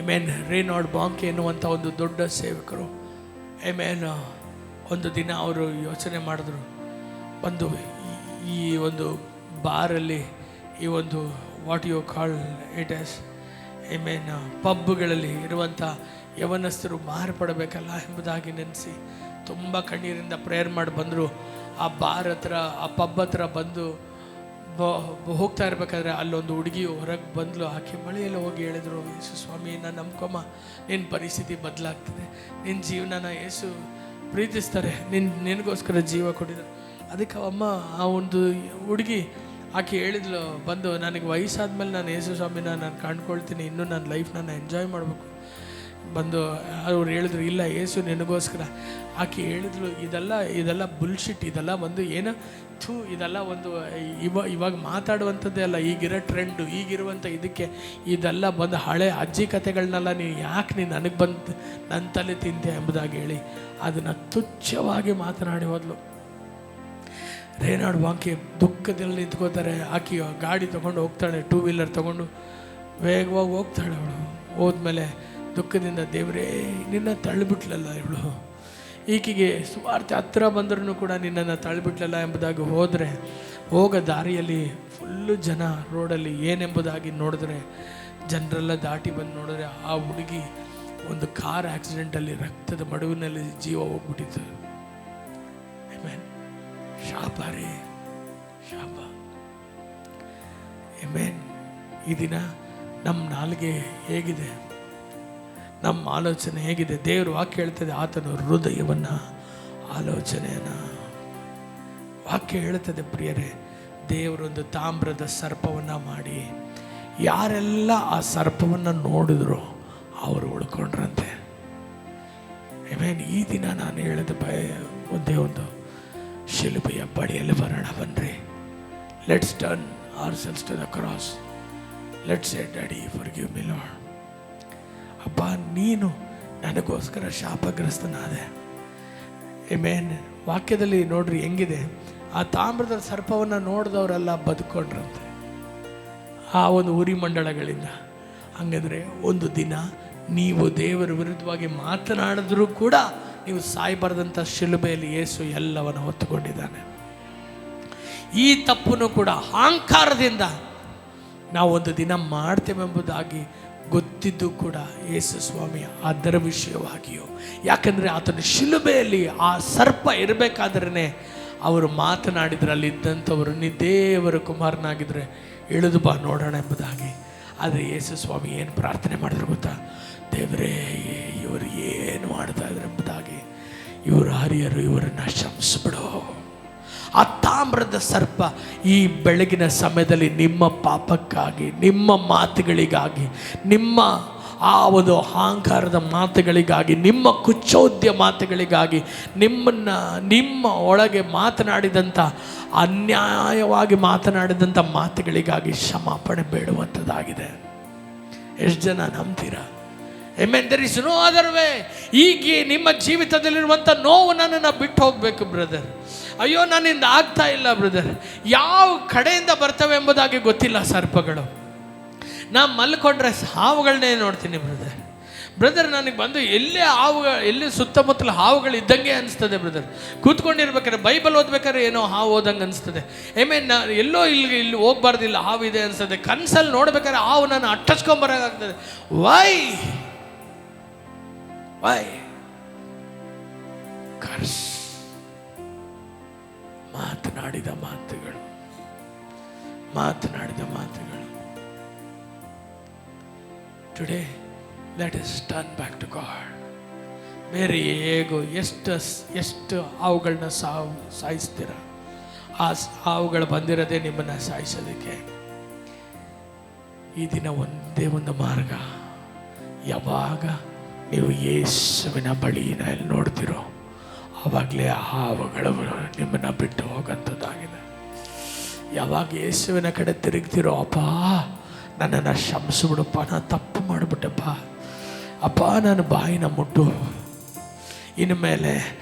ಆಮೇನ್ ರೇನಾಲ್ಡ್ ಬಾಂಕೆ ಎನ್ನುವಂಥ ಒಂದು ದೊಡ್ಡ ಸೇವಕರು ಆಮೇನ್ ಒಂದು ದಿನ ಅವರು ಯೋಚನೆ ಮಾಡಿದ್ರು, ಒಂದು ಈ ಒಂದು ಬಾರಲ್ಲಿ ಈ ಒಂದು what you call it as amen ಪಬ್ಗಳಲ್ಲಿ ಇರುವಂಥ ಯವನಸ್ಥರು ಮಾರ್ಪಡಬೇಕಲ್ಲ ಎಂಬುದಾಗಿ ನೆನೆಸಿ ತುಂಬ ಕಣ್ಣೀರಿಂದ ಪ್ರೇಯರ್ ಮಾಡಿ ಬಂದರು. ಆ ಬಾರ್ ಹತ್ರ, ಆ ಪಬ್ ಹತ್ರ ಬಂದು ಹೋಗ್ತಾ ಇರ್ಬೇಕಾದ್ರೆ ಅಲ್ಲೊಂದು ಹುಡುಗಿ ಹೊರಗೆ ಬಂದಳು. ಆಕೆ ಮಳೆಯಲ್ಲಿ ಹೋಗಿ ಹೇಳಿದ್ರು, ಯೇಸು ಸ್ವಾಮಿ ನಾನು ನಂಬ್ಕೊಮ್ಮ, ನಿನ್ನ ಪರಿಸ್ಥಿತಿ ಬದಲಾಗ್ತದೆ, ನಿನ್ನ ಜೀವನನ ಯೇಸು ಪ್ರೀತಿಸ್ತಾರೆ, ನಿನಗೋಸ್ಕರ ಜೀವ ಕೊಟ್ಟಿದ್ರು. ಅದಕ್ಕೆ ಅಮ್ಮ ಆ ಒಂದು ಹುಡುಗಿ ಆಕೆ ಹೇಳಿದ್ಲು ಬಂದು, ನನಗೆ ವಯಸ್ಸಾದ್ಮೇಲೆ ನಾನು ಯೇಸು ಸ್ವಾಮಿನ ನಾನು ಕಂಡ್ಕೊಳ್ತೀನಿ, ಇನ್ನೂ ನನ್ನ ಲೈಫ್ ನಾನು ಎಂಜಾಯ್ ಮಾಡಬೇಕು ಬಂದು ಅವ್ರು ಹೇಳಿದ್ರು, ಇಲ್ಲ ಯೇಸು ನಿನಗೋಸ್ಕರ. ಆಕೆ ಹೇಳಿದ್ಲು, ಇದೆಲ್ಲ ಬುಲ್ಶಿಟ್, ಇದೆಲ್ಲ ಒಂದು ಏನು ಇದೆಲ್ಲ ಒಂದು ಇವಾಗ ಮಾತಾಡುವಂಥದ್ದೇ ಅಲ್ಲ, ಈಗಿರೋ ಟ್ರೆಂಡು, ಈಗಿರುವಂಥ ಇದೆಲ್ಲ ಬಂದು ಹಳೆ ಅಜ್ಜಿ ಕಥೆಗಳನ್ನೆಲ್ಲ ನೀನು ನನಗೆ ಬಂದು ನನ್ನ ತಲೆ ತಿಂತೆ ಎಂಬುದಾಗಿ ಹೇಳಿ ಅದನ್ನು ತುಚ್ಛವಾಗಿ ಮಾತನಾಡಿ ಹೋದ್ಲು. ರೇನಾಲ್ಡ್ ಬಾಂಕೆ ದುಃಖದಲ್ಲಿ ನಿಂತ್ಕೋತಾರೆ. ಆಕೆ ಗಾಡಿ ತೊಗೊಂಡು ಹೋಗ್ತಾಳೆ, 2 ವೀಲರ್ ತೊಗೊಂಡು ವೇಗವಾಗಿ ಹೋಗ್ತಾಳೆ. ಅವಳು ಹೋದ್ಮೇಲೆ ದುಃಖದಿಂದ, ದೇವರೇ ನಿನ್ನ ತಳ್ಳಿಬಿಟ್ಲಲ್ಲ ಇವಳು, ಈಕೆಗೆ ಸುವಾರ್ತೆ ಹತ್ತಿರ ಬಂದ್ರೂ ಕೂಡ ನಿನ್ನನ್ನು ತಳ್ಳಿಬಿಟ್ಲಲ್ಲ ಎಂಬುದಾಗಿ ಹೋಗೋ ದಾರಿಯಲ್ಲಿ ಫುಲ್ಲು ಜನ ರೋಡಲ್ಲಿ ಏನೆಂಬುದಾಗಿ ನೋಡಿದ್ರೆ, ಜನರೆಲ್ಲ ದಾಟಿ ಬಂದು ನೋಡಿದ್ರೆ ಆ ಹುಡುಗಿ ಒಂದು ಕಾರ್ ಆಕ್ಸಿಡೆಂಟಲ್ಲಿ ರಕ್ತದ ಮಡುವಿನಲ್ಲಿ ಜೀವ ಹೋಗ್ಬಿಟ್ಟಿತ್ತು. ಆಮೇನ್, ಶಾಪ ರೀ, ಶಾಪ. ಆಮೇನ್. ಈ ದಿನ ನಮ್ಮ ನಾಲಿಗೆ ಹೇಗಿದೆ, ನಮ್ಮ ಆಲೋಚನೆ ಹೇಗಿದೆ? ದೇವರು ವಾಕ್ಯ ಹೇಳ್ತದೆ, ಆತನು ಹೃದಯವನ್ನು ಆಲೋಚನೆಯನ್ನು ವಾಕ್ಯ ಹೇಳ್ತದೆ. ಪ್ರಿಯರೇ, ದೇವರೊಂದು ತಾಮ್ರದ ಸರ್ಪವನ್ನು ಮಾಡಿ ಯಾರೆಲ್ಲ ಆ ಸರ್ಪವನ್ನು ನೋಡಿದ್ರು ಅವರು ಉಳ್ಕೊಂಡ್ರಂತೆ. ಆಮೇನ್. ಈ ದಿನ ನಾನು ಹೇಳಿದ ಒಂದೇ ಒಂದು ಶಿಲುಬೆಯ ಬಳಿಯಲ್ಲಿ ಬರೋಣ ಬನ್ರಿ. Let's turn ourselves to the cross. Let's say, daddy forgive me lord. ಅಪ್ಪ, ನೀನು ನನಗೋಸ್ಕರ ಶಾಪಗ್ರಸ್ತನಾದೆ. ಆಮೇನ್. ವಾಕ್ಯದಲ್ಲಿ ನೋಡ್ರಿ ಹೆಂಗಿದೆ, ಆ ತಾಮ್ರದ ಸರ್ಪವನ್ನು ನೋಡಿದವರೆಲ್ಲ ಬದುಕೊಂಡ್ರಂತೆ ಆ ಒಂದು ಉರಿ ಮಂಡಳಗಳಿಂದ. ಹಂಗಂದ್ರೆ ಒಂದು ದಿನ ನೀವು ದೇವರ ವಿರುದ್ಧವಾಗಿ ಮಾತನಾಡಿದ್ರೂ ಕೂಡ ನೀವು ಸಾಯಬಾರ್ದಂಥ ಶಿಲುಬೆಯಲ್ಲಿ ಯೇಸು ಎಲ್ಲವನ್ನು ಹೊತ್ತುಕೊಂಡಿದ್ದಾನೆ. ಈ ತಪ್ಪನ್ನು ಕೂಡ ಅಹಂಕಾರದಿಂದ ನಾವು ಒಂದು ದಿನ ಮಾಡ್ತೇವೆಂಬುದಾಗಿ ಗೊತ್ತಿದ್ದು ಕೂಡ ಯೇಸು ಸ್ವಾಮಿ ಅದರ ವಿಷಯವಾಗಿಯೂ, ಯಾಕಂದರೆ ಆತನ ಶಿಲುಬೆಯಲ್ಲಿ ಆ ಸರ್ಪ ಇರಬೇಕಾದ್ರೇ ಅವರು ಮಾತನಾಡಿದ್ರೆ ಅಲ್ಲಿದ್ದಂಥವರು, ನೀ ದೇವರ ಕುಮಾರನಾಗಿದ್ದರೆ ಇಳಿದು ಬಾ ನೋಡೋಣ ಎಂಬುದಾಗಿ. ಆದರೆ ಯೇಸು ಸ್ವಾಮಿ ಏನು ಪ್ರಾರ್ಥನೆ ಮಾಡಿದ್ರು ಗೊತ್ತಾ? ದೇವರೇ, ಇವರು ಏನು ಮಾಡ್ತಾ ಇದ್ರು ಎಂಬುದಾಗಿ, ಇವರು ಹರಿಯರು, ಇವರನ್ನು ಶಮಿಸ್ಬಿಡು. ಆ ತಾಮ್ರದ ಸರ್ಪ ಈ ಬೆಳಗಿನ ಸಮಯದಲ್ಲಿ ನಿಮ್ಮ ಪಾಪಕ್ಕಾಗಿ, ನಿಮ್ಮ ಮಾತುಗಳಿಗಾಗಿ, ನಿಮ್ಮ ಆ ಒಂದು ಅಹಂಕಾರದ ಮಾತುಗಳಿಗಾಗಿ, ನಿಮ್ಮ ಕುಚೋದ್ಯ ಮಾತುಗಳಿಗಾಗಿ, ನಿಮ್ಮ ಒಳಗೆ ಮಾತನಾಡಿದಂಥ ಅನ್ಯಾಯವಾಗಿ ಮಾತನಾಡಿದಂಥ ಮಾತುಗಳಿಗಾಗಿ ಕ್ಷಮಾಪಣೆ ಬೇಡುವಂಥದ್ದಾಗಿದೆ. ಎಷ್ಟು ಜನ ನಂಬ್ತೀರಾ? Amen. There is no other way. ಈಗ ನಿಮ್ಮ ಜೀವಿತದಲ್ಲಿರುವಂಥ ನೋವು ನನ್ನನ್ನು ಬಿಟ್ಟು ಹೋಗಬೇಕು ಬ್ರದರ್. ಅಯ್ಯೋ, ನನ್ನಿಂದ ಆಗ್ತಾ ಇಲ್ಲ ಬ್ರದರ್. ಯಾವ ಕಡೆಯಿಂದ ಬರ್ತವೆ ಎಂಬುದಾಗಿ ಗೊತ್ತಿಲ್ಲ ಸರ್ಪಗಳು. ನಾನು ಮಲ್ಕೊಂಡ್ರೆ ಹಾವುಗಳನ್ನೇ ನೋಡ್ತೀನಿ ಬ್ರದರ್. ನನಗೆ ಬಂದು ಎಲ್ಲಿ ಸುತ್ತಮುತ್ತಲ ಹಾವುಗಳು ಇದ್ದಂಗೆ ಅನಿಸ್ತದೆ ಬ್ರದರ್. ಕೂತ್ಕೊಂಡಿರ್ಬೇಕಾದ್ರೆ ಬೈಬಲ್ ಓದ್ಬೇಕಾದ್ರೆ ಏನೋ ಹಾವು ಓದಂಗೆ ಅನಿಸ್ತದೆ. ಆಮೇಲೆ ನಾನು ಎಲ್ಲೋ ಇಲ್ಲಿ ಹೋಗ್ಬಾರ್ದಿಲ್ಲ, ಹಾವು ಇದೆ ಅನಿಸ್ತದೆ. ಕನಸಲ್ಲಿ ನೋಡ್ಬೇಕಾದ್ರೆ ಹಾವು ನಾನು ಅಟ್ಟಸ್ಕೊಂಬರಾಗ್ತದೆ. ವೈ ಕರ್ಸ್. ಮಾತನಾಡಿದ ಮಾತುಗಳು. Today let us turn back to God. ಬೇರೆ ಹೇಗೋ ಎಷ್ಟು ಹಾವುಗಳನ್ನ ಸಾಯಿಸ್ತೀರ, ಆ ಹಾವುಗಳು ಬಂದಿರೋದೇ ನಿಮ್ಮನ್ನು ಸಾಯಿಸೋದಕ್ಕೆ. ಈ ದಿನ ಒಂದೇ ಒಂದು ಮಾರ್ಗ, ಯಾವಾಗ ನೀವು ಯೇಸುವಿನ ಬಳಿಯಲ್ಲಿ ನೋಡ್ತಿರೋ ಆವಾಗಲೇ ಆ ಹಾವುಗಳು ನಿಮ್ಮನ್ನು ಬಿಟ್ಟು ಹೋಗೋಂಥದ್ದಾಗಿದೆ. ಯಾವಾಗ ಯೇಸುವಿನ ಕಡೆ ತಿರುಗ್ತಿರೋ, ಅಪ್ಪ ನನ್ನನ್ನು ಕ್ಷಮಿಸ್ಬಿಡಪ್ಪ, ನಾನು ತಪ್ಪು ಮಾಡಿಬಿಟ್ಟಪ್ಪ, ಅಪ್ಪ ನನ್ನ ಬಾಯಿನ ಮುಟ್ಟು, ಇನ್ನು ಮೇಲೆ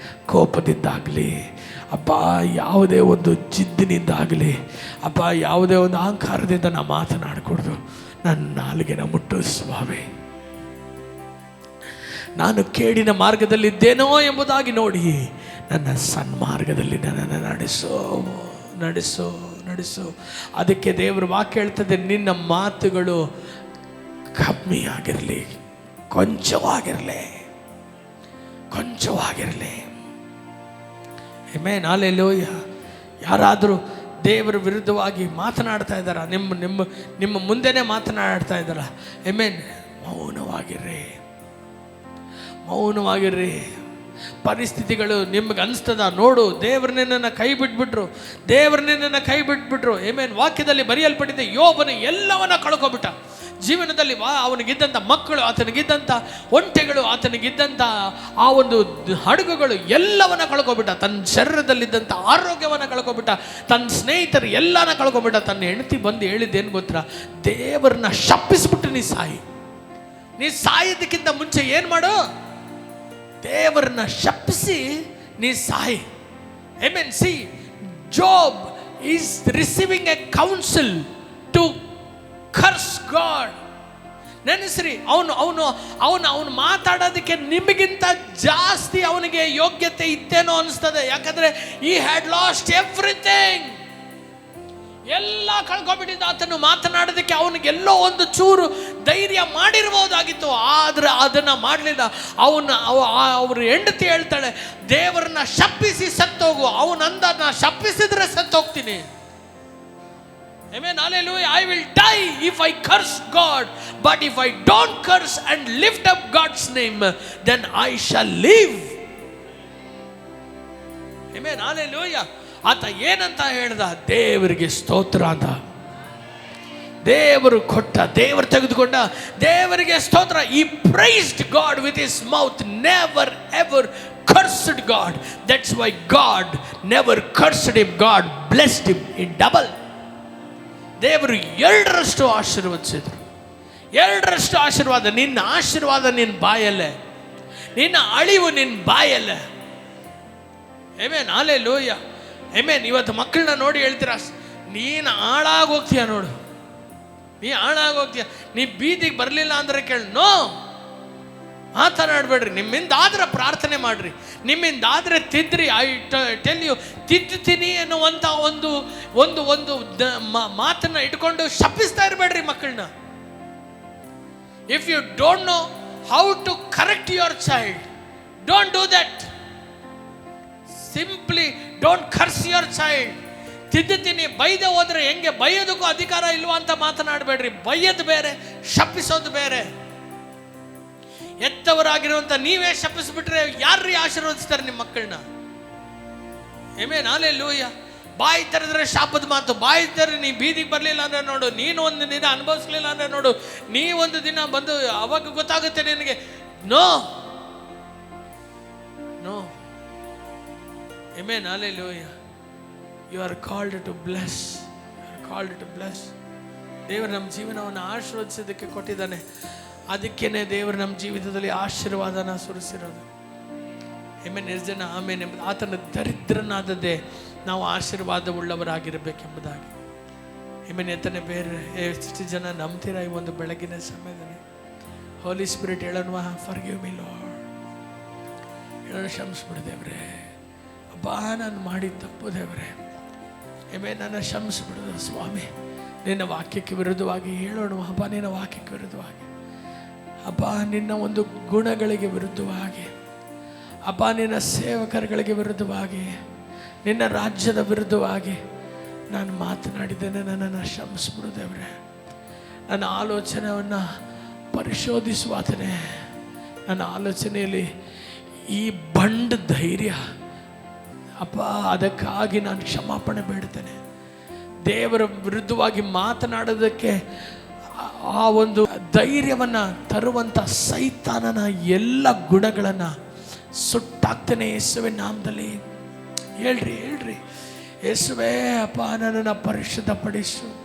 ಕೋಪದಿಂದಾಗಲಿ, ಅಪ್ಪ ಯಾವುದೇ ಒಂದು ಜಿದ್ದಿನಿಂದಾಗಲಿ, ಅಪ್ಪ ಯಾವುದೇ ಒಂದು ಅಹಂಕಾರದಿಂದ ನಾನು ಮಾತನಾಡಿಕೊಡ್ದು, ನನ್ನ ನಾಲಿಗೆನ ಮುಟ್ಟು ಸ್ವಾಮಿ. ನಾನು ಕೇಡಿನ ಮಾರ್ಗದಲ್ಲಿದ್ದೇನೋ ಎಂಬುದಾಗಿ ನೋಡಿ ನನ್ನ ಸನ್ಮಾರ್ಗದಲ್ಲಿ ನನ್ನನ್ನು ನಡೆಸು. ಅದಕ್ಕೆ ದೇವರು ವಾಕ್ಯ ಹೇಳ್ತದೆ, ನಿನ್ನ ಮಾತುಗಳು ಕಮ್ಮಿ ಆಗಿರಲಿ, ಕೊಂಚವಾಗಿರಲಿ. Amen, hallelujah. ಯಾರಾದರೂ ದೇವರ ವಿರುದ್ಧವಾಗಿ ಮಾತನಾಡ್ತಾ ಇದ್ದಾರ, ನಿಮ್ಮ ಮುಂದೆನೇ ಮಾತನಾಡ್ತಾ ಇದ್ದಾರ, ಆಮೆನ್, ಮೌನವಾಗಿರ್ರಿ. ಪರಿಸ್ಥಿತಿಗಳು ನಿಮ್ಗೆ ಅನಿಸ್ತದ, ನೋಡು ದೇವ್ರು ನಿನ್ನನ್ನು ಕೈ ಬಿಟ್ಬಿಟ್ರು. ಆಮೆನ್. ವಾಕ್ಯದಲ್ಲಿ ಬರೆಯಲ್ಪಟ್ಟಿದೆ, ಯೋಬನು ಎಲ್ಲವನ್ನ ಕಳ್ಕೊಬಿಟ್ಟ. ಜೀವನದಲ್ಲಿ ಅವನಿಗಿದ್ದಂಥ ಮಕ್ಕಳು, ಆತನಿಗಿದ್ದಂಥ ಒಂಟೆಗಳು, ಆತನಿಗಿದ್ದಂಥ ಆ ಒಂದು ಹಡಗುಗಳು ಎಲ್ಲವನ್ನ ಕಳ್ಕೊಬಿಟ್ಟ. ತನ್ನ ಶರೀರದಲ್ಲಿದ್ದಂಥ ಆರೋಗ್ಯವನ್ನು ಕಳ್ಕೊಬಿಟ್ಟ, ತನ್ನ ಸ್ನೇಹಿತರು ಎಲ್ಲನ ಕಳ್ಕೊಬಿಟ್ಟ. ತನ್ನ ಹೆಂಡತಿ ಬಂದು ಹೇಳಿದ್ದೇನು ಗೊತ್ತಾ? ದೇವರನ್ನ ಶಪಿಸ್ಬಿಟ್ಟು ನೀ ಸಾಯೋದಕ್ಕಿಂತ ಮುಂಚೆ ಏನು ಮಾಡು? ದೇವರನ್ನ ಶಪಿಸಿ ನೀ Sai. Amen. See, Job is receiving a counsel to curse God. ನೆನೆಸ್ರಿ, ಅವನು ಮಾತಾಡೋದಕ್ಕೆ ನಿಮಗಿಂತ ಜಾಸ್ತಿ ಅವನಿಗೆ ಯೋಗ್ಯತೆ ಇತ್ತೇನೋ ಅನಿಸ್ತದೆ. ಯಾಕಂದ್ರೆ he had lost everything. ಎಲ್ಲ ಕಳ್ಕೊಬಿಟ್ಟಿದ್ದ. ಆತನು ಮಾತನಾಡೋದಕ್ಕೆ ಅವನಿಗೆಲ್ಲೋ ಒಂದು ಚೂರು ಧೈರ್ಯ ಮಾಡಿರ್ಬೋದಾಗಿತ್ತು, ಆದ್ರೆ ಅದನ್ನ ಮಾಡಲಿಲ್ಲ. ಅವ್ರ ಹೆಂಡತಿ ಹೇಳ್ತಾಳೆ, ದೇವರನ್ನ ಶಪಿಸಿ ಸತ್ತೋಗು. ಅವನಂದ, ನಾ ಶಪಿಸಿದ್ರೆ ಸತ್ತೋಗ್ತೀನಿ. Amen, hallelujah. I will die if I curse God, but if I don't curse and lift up God's name, then I shall live. Amen, hallelujah. ಆತ ಏನಂತ ಹೇಳ್ದ? ದೇವರಿಗೆ ಸ್ತೋತ್ರ ಅಂತ. ದೇವರು ಕೊಟ್ಟ, ದೇವರು ತೆಗೆದುಕೊಂಡ, ದೇವರಿಗೆ ಸ್ತೋತ್ರ. He praised God with his mouth, never ever cursed God. That's why God never cursed him. God blessed him in double. ದೇವರು 2ರಷ್ಟು ಆಶೀರ್ವದಿಸಿದ್ರು. 2ರಷ್ಟು ಆಶೀರ್ವಾದ. ನಿನ್ನ ಆಶೀರ್ವಾದ ನಿನ್ನ ಬಾಯಲ್ಲೇ, ನಿನ್ನ ಅಳಿವು ನಿನ್ನ ಬಾಯಲ್ಲೇ. Amen, hallelujah. ಆಮೆನ್. ಇವತ್ತು ಮಕ್ಕಳನ್ನ ನೋಡಿ ಹೇಳ್ತೀರಾ, ನೀನು ಹಾಳಾಗೋಗ್ತೀಯ ನೋಡು, ನೀ ಹಾಳಾಗೋಗ್ತೀಯ, ನೀ ಬೀದಿಗೆ ಬರಲಿಲ್ಲ ಅಂದ್ರೆ ಕೇಳಿ. ನೋ, ಆ ಥರ ಆಡಬೇಡ್ರಿ. ನಿಮ್ಮಿಂದಾದ್ರೆ ಪ್ರಾರ್ಥನೆ ಮಾಡ್ರಿ, ನಿಮ್ಮಿಂದಾದ್ರೆ ತಿದ್ರಿ. ಐ ಟೆಲ್ ಯು, ತಿದ್ದುತ್ತೀನಿ ಅನ್ನುವಂಥ ಒಂದು ಮಾತನ್ನ ಇಟ್ಕೊಂಡು ಶಪಿಸ್ತಾ ಇರಬೇಡ್ರಿ ಮಕ್ಕಳನ್ನ. If you don't know how to correct your child, don't do that. Simply don't curse your child. ತಿದ್ದುತ್ತೀನಿ, ಬೈದೆ ಹೋದ್ರೆ ಹೆಂಗೆ, ಬೈಯೋದಕ್ಕೂ ಅಧಿಕಾರ ಇಲ್ವಾ ಅಂತ ಮಾತನಾಡಬೇಡ್ರಿ. ಬೈಯೋದು ಬೇರೆ, ಶಪಿಸೋದು ಬೇರೆ. ಎತ್ತವರಾಗಿರುವಂತ ನೀವೇ ಶಪಿಸ್ಬಿಟ್ರೆ ಯಾರ್ರೀ ಆಶೀರ್ವದಿಸ್ತಾರೆ ನಿಮ್ಮ ಮಕ್ಕಳನ್ನ? Amen, hallelujah. ಬಾಯಿ ತೆರೆದ್ರೆ ಶಾಪದ ಮಾತು. ಬಾಯಿ ತೆರೆ, ನೀ ಬೀದಿಗೆ ಬರಲಿಲ್ಲ ಅಂದ್ರೆ ನೋಡು, ನೀನು ಒಂದು ದಿನ ಅನುಭವಿಸ್ಲಿಲ್ಲ ಅಂದ್ರೆ ನೋಡು, ನೀ ಒಂದು ದಿನ ಬಂದು ಅವಾಗ ಗೊತ್ತಾಗುತ್ತೆ ನಿನಗೆ. No, amen, hallelujah. You are called to bless. ದೇವರು ನಮ್ಮ ಜೀವನವನ್ನು ಆಶೀರ್ವದಿಸೋದಕ್ಕೆ ಕೊಟ್ಟಿದ್ದಾನೆ. ಅದಕ್ಕೇನೆ ದೇವರು ನಮ್ಮ ಜೀವಿತದಲ್ಲಿ ಆಶೀರ್ವಾದನ ಸುರಿಸಿರೋದು. ಆಮೆನ್. ನಿರ್ಜನ ಆಮೇನ್ ಎಂಬುದು ಆತನ ದರಿದ್ರನಾದದ್ದೇ ನಾವು ಆಶೀರ್ವಾದವುಳ್ಳವರಾಗಿರಬೇಕೆಂಬುದಾಗಿ. ಆಮೆನ್. ಎತ್ತನೆ ಬೇರೆ ಎಷ್ಟು ಜನ ನಂಬ್ತೀರಾ ಈ ಒಂದು ಬೆಳಗಿನ ಸಮಯದಲ್ಲಿ? ಹೋಲಿ ಸ್ಪಿರಿಟ್ ಹೇಳೋಣ, ಫರ್ಗಿವ್ ಮಿ ಲಾರ್ಡ್. ಹೇಳೋಣ, ಕ್ಷಮಿಸ್ಬಿಡು ದೇವ್ರೆ. ಅಬ್ಬಾ, ನಾನು ಮಾಡಿದ ತಪ್ಪು ದೇವ್ರೆ. ಆಮೆನ್. ನನ್ನ ಕ್ಷಮಿಸ್ಬಿಡೋದು ಸ್ವಾಮಿ. ನಿನ್ನ ವಾಕ್ಯಕ್ಕೆ ವಿರುದ್ಧವಾಗಿ ಹೇಳೋಣ. ಅಬ್ಬ, ನಿನ್ನ ವಾಕ್ಯಕ್ಕೆ ವಿರುದ್ಧವಾಗಿ, ಅಬ್ಬ, ನಿನ್ನ ಒಂದು ಗುಣಗಳಿಗೆ ವಿರುದ್ಧವಾಗಿ, ಅಬ್ಬ, ನಿನ್ನ ಸೇವಕರುಗಳಿಗೆ ವಿರುದ್ಧವಾಗಿ, ನಿನ್ನ ರಾಜ್ಯದ ವಿರುದ್ಧವಾಗಿ ನಾನು ಮಾತನಾಡಿದ್ದೇನೆ. ನನ್ನನ್ನು ಕ್ಷಮಿಸ್ಬಿಡು ದೇವ್ರೆ. ನನ್ನ ಆಲೋಚನೆಯನ್ನು ಪರಿಶೋಧಿಸುವಾತನೇ. ನನ್ನ ಆಲೋಚನೆಯಲ್ಲಿ ಈ ಬಂಡ ಧೈರ್ಯ, ಅಪ್ಪ, ಅದಕ್ಕಾಗಿ ನಾನು ಕ್ಷಮಾಪಣೆ ಬೇಡ್ತೇನೆ. ದೇವರ ವಿರುದ್ಧವಾಗಿ ಮಾತನಾಡೋದಕ್ಕೆ ಆ ಒಂದು ಧೈರ್ಯವನ್ನು ತರುವಂಥ ಸೈತಾನನ ಎಲ್ಲ ಗುಣಗಳನ್ನು ಸುಟ್ಟಾಕ್ತೇನೆ ಯೇಸುವಿನ ನಾಮದಲ್ಲಿ. ಹೇಳ್ರಿ, ಯೇಸುವೇ, ಅಪ್ಪ, ನನ್ನನ್ನು ಪರಿಶುದ್ಧಪಡಿಸು.